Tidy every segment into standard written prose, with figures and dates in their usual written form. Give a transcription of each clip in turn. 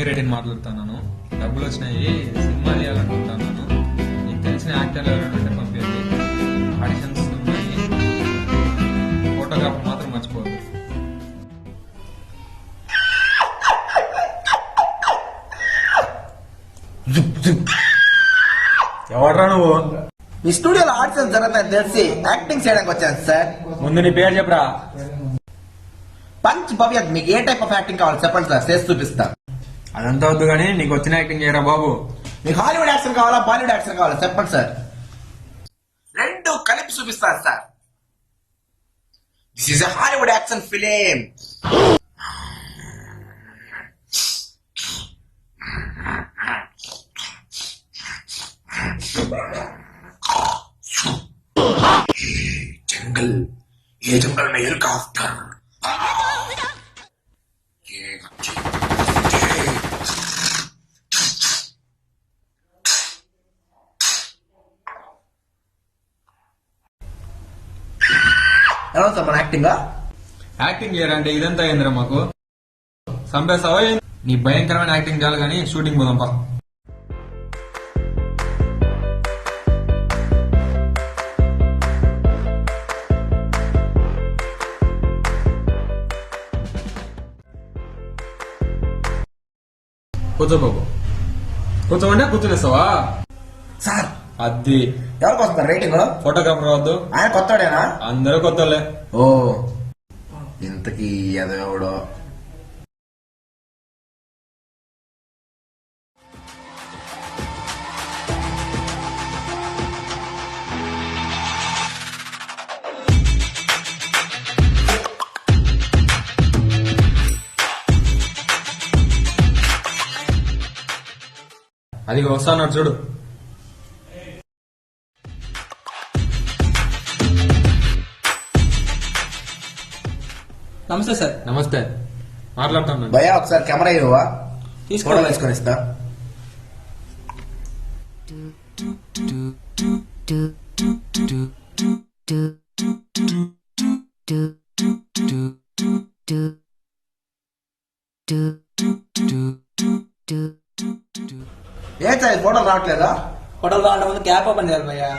రెడ్డిని మాట్లాడుతున్నాను. డబ్బులు వచ్చినాయి, సినిమా చేయాలనుకుంటున్నాను. నీకు తెలిసిన యాక్టర్లు ఎవరైనా ఉంటే పంపించండి. ఆడిషన్స్ ఉన్నాయి. ఫోటోగ్రాఫర్ మాత్రం మర్చిపోవద్దు. ఎవడ్రా నువ్వు? మీ స్టూడియోలో ఆడిషన్స్ జరుగుతాయని తెలిసి యాక్టింగ్ చేయడానికి వచ్చాను సార్. ముందు నీ పేరు చెప్పరా. పంచ్ భవ్యత్, మీకు ఏ టైప్ ఆఫ్ యాక్టింగ్ కావాలో చెప్పండి సార్, చేసి చూపిస్తా. అదంతా వద్దు కానీ నీకు వచ్చిన యాక్టింగ్ చేయరా బాబు. మీకు హాలీవుడ్ యాక్షన్ కావాలా, బాలీవుడ్ యాక్షన్ కావాలా చెప్పండి సార్, రెండు కలిపి చూపిస్తాను sir. This is a Hollywood action film. जंगल, ये जंगल में हेलीकॉप्टर. ఎలా సార్ మన యాక్టింగ్? యాక్టింగ్ చేయాలంటే ఇదంతా అయిందిరా మాకు. సంపేసావా? నీ భయంకరమైన యాక్టింగ్ చాలు కానీ షూటింగ్ పోదాంపా. కూర్చో బాబు. కూర్చోమంటే కూర్చోనేస్తావా? సార్ అది ఎవరికి వస్తారు రేటింగ్? ఫోటోగ్రాఫర్ వద్దు, ఆయన కొత్తడేనా? అందరూ కొత్తలే. ఓ ఇంతకీ ఎదవడో. అది వస్తాను చూడు. నమస్తే సార్. నమస్తే, మాట్లాడుతున్నాను. భయ్యా ఒకసారి కెమెరా ఇవ్వవా? తీసుకో. ఫోటో తీసుకొని ఇస్తా. ఏ సార్ ఫోటోలు రావట్లేదా? హోటల్ రావడం ముందు క్యాప్ ఓపెన్ చేయాలి భయ్యా.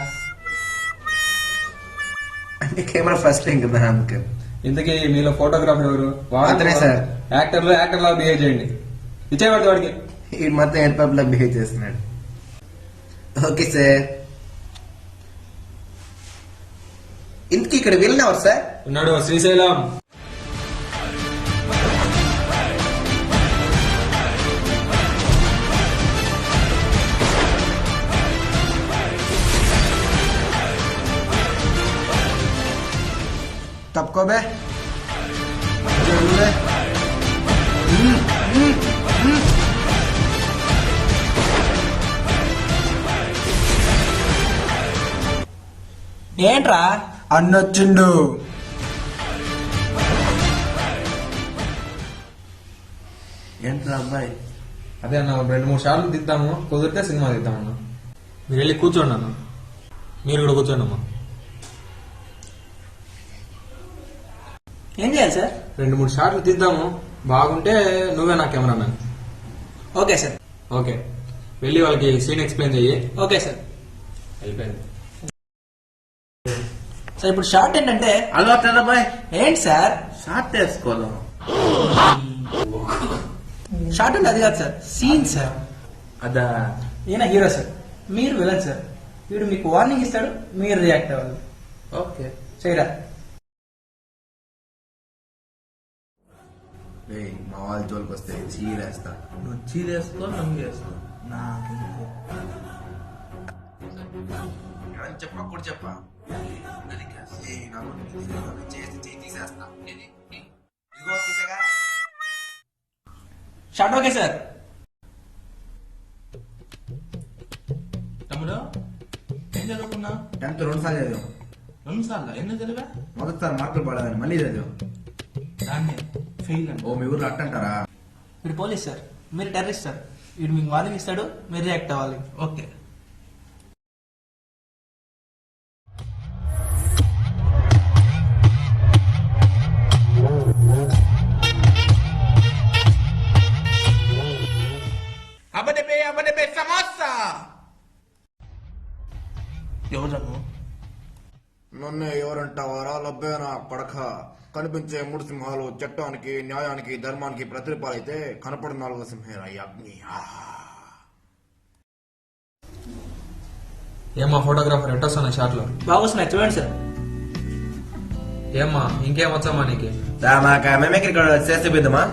అంటే కెమెరా ఫస్ట్ టైం కదా అందుకే. ఇంతకీ మీలో ఫోటోగ్రాఫర్ ఎవరు? అతనే సార్. యాక్టర్ లా బిహేవ్ చేయండి. ఇచ్చేవాడి వాడికి. ఈ మొత్తం ఎయిర్పాప్ లా బిహేవ్ చేస్తున్నాడు. Okay sir. ఇంతకీ ఇక్కడ వెళ్ళినవారు సార్? ఉన్నాడు శ్రీశైలం. తప్పుకోబే. ఏంట్రా? అన్నొచ్చిండు. ఏంట్రా అబ్బాయి? అదే అన్న, 2-3 షాట్లు తీద్దాము, కుదిరితే సినిమా తీద్దామన్నా. మీరు వెళ్ళి కూర్చోండి అన్న. మీరు కూడా కూర్చోండి అమ్మా. ఏం చేయాలి సార్? 2-3 షాట్లు తీద్దాము, బాగుంటే నువ్వే నా కెమెరామెన్. Okay sir. ఓకే, వెళ్ళి వాళ్ళకి సీన్ ఎక్స్ప్లెయిన్ చెయ్యి. Okay sir. వెళ్ళిపోయింది సార్ ఇప్పుడు షార్ట్ ఏంటంటే, అలవాటు అబ్బాయి. ఏంటి సార్ షార్ట్ వేసుకోదాం. షార్ట్ అంటే అది కాదు సార్, సీన్ సార్. అదా? ఈయన హీరో సార్, మీరు విలన్ సార్. వీడు మీకు వార్నింగ్ ఇస్తాడు, మీరు రియాక్ట్ అవ్వాలి. ఓకే చేయరా? మా వాళ్ళ జోలికి వస్తే చీరేస్తా. నువ్వు చీరేసుకో, నంగేసుకో. చెప్పకూడదు చెప్పా. Short okay sir. తమ్ముడు ఏం చదువుకున్నా? 10th 2 సార్లు చదివాం. 2 సార్లు ఎందుకు చదివా? మొదటిసారి మార్కులు పడదని మళ్ళీ చదివాం. దాన్ని ఫెయిల్ అని. ఓ మీ ఊర్లో అట్టంటారా? వీడు పోలీస్ సార్, మీరు టెర్రరిస్ట్ సార్. వీడు మీకు వార్నింగ్ ఇస్తాడు, మీరు రియాక్ట్ అవ్వాలి. ఓకే. అంటావారా లబ్బేనా కొడక కనిపించే మూడు సింహాలు చట్టానికి న్యాయానికి ధర్మానికి ప్రతిరూపాలైతే కనపడిన నాలుగో సింహేరా ఈ అగ్ని ఏమ్మా ఫోటోగ్రాఫర్ ఎట్టొస్తున్నా షాట్ లో బాగొస్తున్నాయి చూడండి సార్. ఏమ్మా ఇంకేం వచ్చామా నీకు మేమే చేస్తే బిద్దమా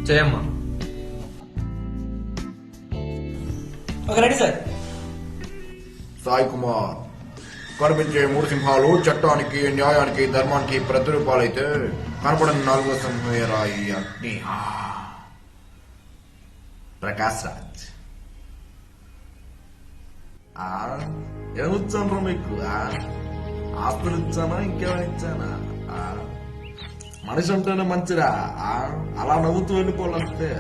చేయమ్మా. Okay ready sir. Sai Kumar కనిపించే మూడు సింహాలు చట్టానికి న్యాయానికి ధర్మానికి ప్రతిరూపాలైతే కనపడిన నాలుగో సింహేరా ఈ అగ్ని ప్రకాశ్ రాజ్ ఏమిచ్చాను మీకు ఆస్తులు ఇచ్చానా ఇంకేమైనా ఇచ్చానా మనిషి అంటేనే మంచిరా అలా నవ్వుతూ వెళ్ళిపోవాలంటే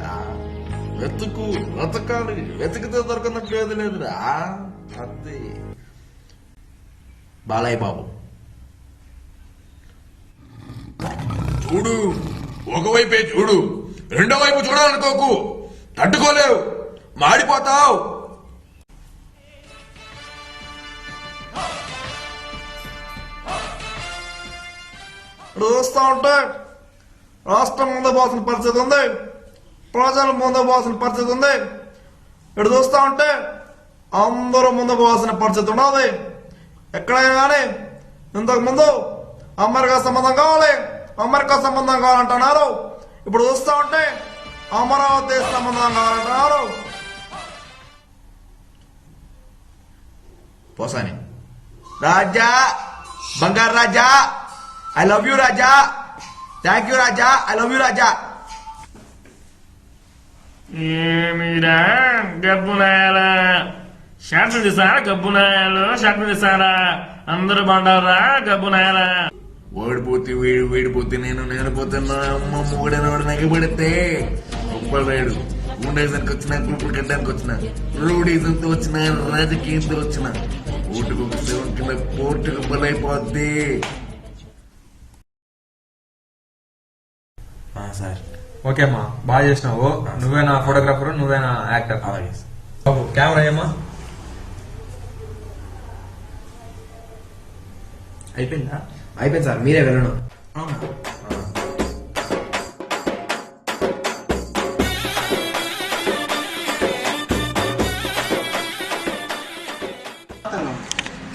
వెతకాలి వెతికితే దొరకనట్టు ఏది లేదురా అది బాలయ్య బాబు చూడు ఒకవైపే చూడు రెండో వైపు చూడాలనుకోకు తట్టుకోలేవు మాడిపోతావు. చూస్తా ఉంటే రాష్ట్రం ముందు పోసిన పరిస్థితి ఉంది, ప్రజలు ముందు పోసిన పరిస్థితి ఉంది. ఇటు చూస్తా ఉంటే అందరూ ముందు పోసిన పరిస్థితి ఉన్నది. ఎక్కడైనా కానీ ఇంతకు ముందు అమెరికా సంబంధం కావాలి అమెరికా సంబంధం కావాలంటున్నారు. ఇప్పుడు చూస్తా ఉంటే అమరావతి సంబంధం కావాలంటున్నారు. పోసాని రాజా బంగారు రాజా ఐ లవ్ యూ రాజా థ్యాంక్ యూ రాజా ఐ లవ్ యూ రాజా. ఏమిరా గబ్బునాయాలా షర్ట్లు తీసారా గబ్బునాయాలు షర్ట్లు తీసారా అందరూ బండారా గబ్బునాయాలా ఓడిపోతే వేడిపోతే నేను పోతున్నా అమ్మ మూడనవాడు నగబడితే ఒప్పలేడు ఉండేదానికి వచ్చిన గ్రూపులు కట్టడానికి వచ్చిన రౌడీజంతో వచ్చిన రాజకీయంతో వచ్చిన ఓటుకు కింద కోర్టుకు బలైపోద్ది. సార్ ఓకే అమ్మా బాగా చేసినావు. నువ్వేనా ఫోటోగ్రాఫర్ నువ్వేనా యాక్టర్? అలాగే బాబు కెమెరా ఏమ్మా? అయిపోయిందా? అయిపోయింది సార్ మీరే వెళ్ళను.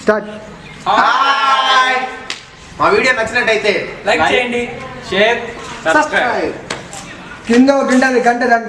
స్టార్ట్. మా వీడియో నచ్చినట్టయితే లైక్ చేయండి, షేర్, సబ్స్క్రైబ్. కింద ఒకటి ఉంటుంది గంట దాన్ని